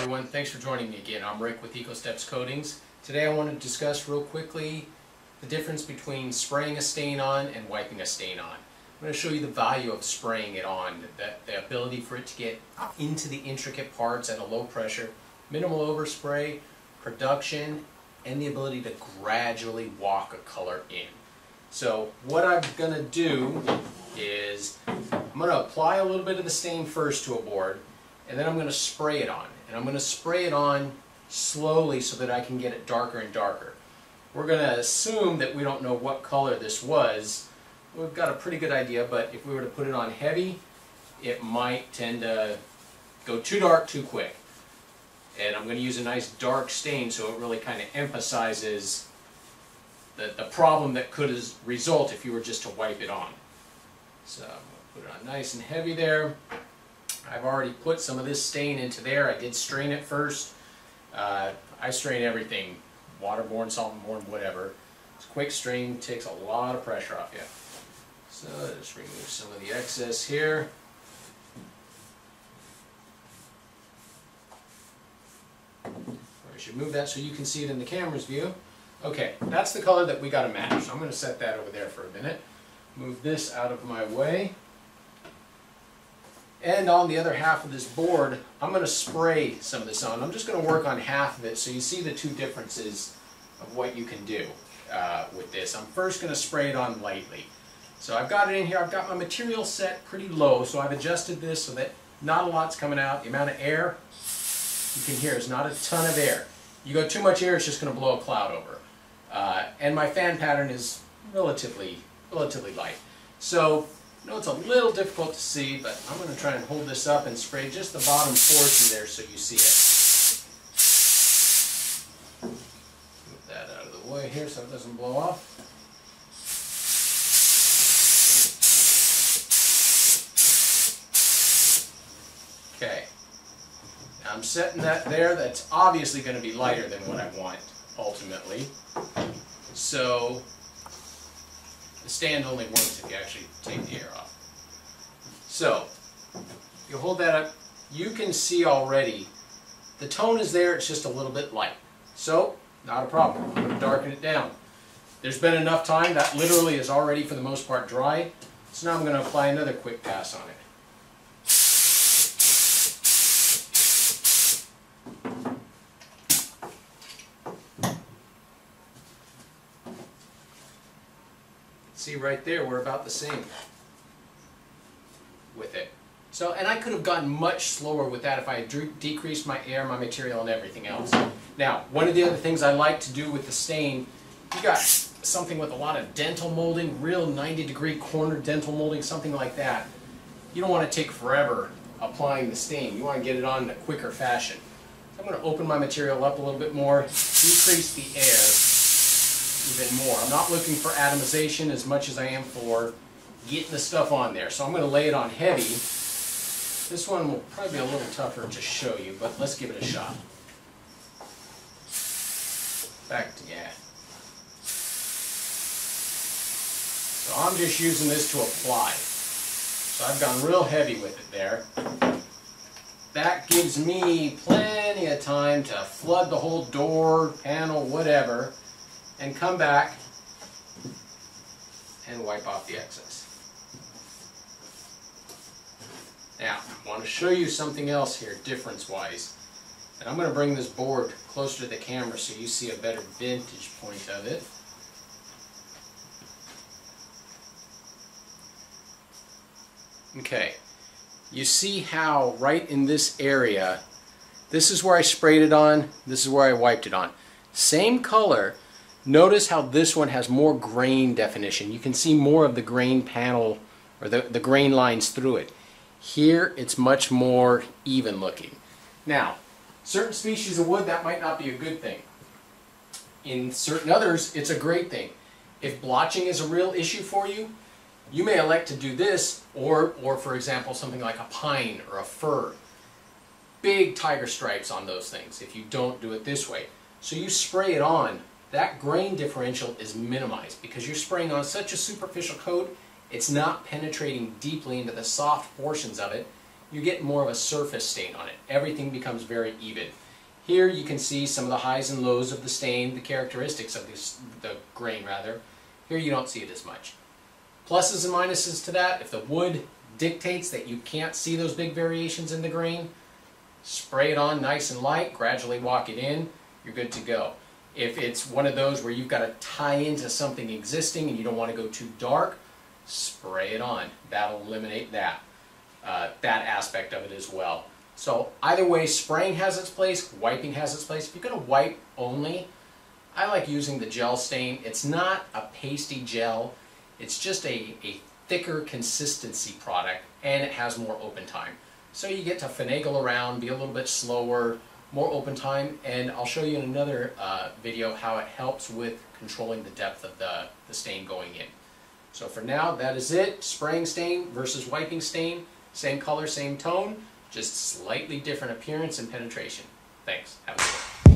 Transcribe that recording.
everyone, thanks for joining me again. I'm Rick with EcoSteps Coatings. Today I want to discuss real quickly the difference between spraying a stain on and wiping a stain on. I'm going to show you the value of spraying it on, the ability for it to get into the intricate parts at a low pressure, minimal overspray, production, and the ability to gradually walk a color in. So what I'm going to do is I'm going to apply a little bit of the stain first to a board, and then I'm going to spray it on. And I'm going to spray it on slowly so that I can get it darker and darker. We're going to assume that we don't know what color this was. We've got a pretty good idea, but if we were to put it on heavy, it might tend to go too dark too quick. And I'm going to use a nice dark stain so it really kind of emphasizes the problem that could result if you were just to wipe it on. So I'm going to put it on nice and heavy there. I've already put some of this stain into there. I did strain it first. I strain everything, waterborne, solvent-borne, whatever. It's a quick strain, takes a lot of pressure off you. So just remove some of the excess here. I should move that so you can see it in the camera's view. Okay, that's the color that we got to match. So I'm going to set that over there for a minute. Move this out of my way. And on the other half of this board, I'm going to spray some of this on. I'm just going to work on half of it so you see the two differences of what you can do with this. I'm first going to spray it on lightly. So I've got it in here. I've got my material set pretty low, so I've adjusted this so that not a lot's coming out. The amount of air you can hear is not a ton of air. You go too much air, it's just going to blow a cloud over. And my fan pattern is relatively light. So I know it's a little difficult to see, but I'm going to try and hold this up and spray just the bottom portion there so you see it. Move that out of the way here so it doesn't blow off. Okay. Now I'm setting that there. That's obviously going to be lighter than what I want ultimately. So the stand only works if you actually take the air off. So, if you hold that up, you can see already the tone is there, it's just a little bit light. So, not a problem. I'm going to darken it down. There's been enough time, that literally is already for the most part dry. So now I'm going to apply another quick pass on it. See right there, we're about the same with it. So, and I could have gone much slower with that if I had decreased my air, my material, and everything else. Now, one of the other things I like to do with the stain, you got something with a lot of dental molding, real 90-degree corner dental molding, something like that. You don't want to take forever applying the stain. You want to get it on in a quicker fashion. So I'm going to open my material up a little bit more, decrease the air even more. I'm not looking for atomization as much as I am for getting the stuff on there. So I'm going to lay it on heavy. This one will probably be a little tougher to show you, but let's give it a shot. Back to, yeah. So I'm just using this to apply. So I've gone real heavy with it there. That gives me plenty of time to flood the whole door, panel, whatever, and come back and wipe off the excess. Now, I want to show you something else here, difference-wise. And I'm going to bring this board closer to the camera so you see a better vantage point of it. Okay, you see how right in this area, this is where I sprayed it on, this is where I wiped it on. Same color. Notice how this one has more grain definition. You can see more of the grain panel or the grain lines through it. Here it's much more even looking. Now, certain species of wood that might not be a good thing. In certain others it's a great thing. If blotching is a real issue for you, you may elect to do this or for example something like a pine or a fir. Big tiger stripes on those things if you don't do it this way. So you spray it on. That grain differential is minimized because you're spraying on such a superficial coat, it's not penetrating deeply into the soft portions of it. you get more of a surface stain on it. Everything becomes very even. Here you can see some of the highs and lows of the stain, the characteristics of the grain rather. Here you don't see it as much. Pluses and minuses to that: if the wood dictates that you can't see those big variations in the grain, spray it on nice and light, gradually walk it in, you're good to go. If it's one of those where you've got to tie into something existing and you don't want to go too dark, spray it on. That'll eliminate that aspect of it as well. So either way, spraying has its place, wiping has its place. If you're going to wipe only, I like using the gel stain. It's not a pasty gel, it's just a thicker consistency product, and it has more open time. So you get to finagle around, be a little bit slower, more open time, and I'll show you in another video how it helps with controlling the depth of the stain going in. So for now, that is it. Spraying stain versus wiping stain. Same color, same tone, just slightly different appearance and penetration. Thanks. Have a good one.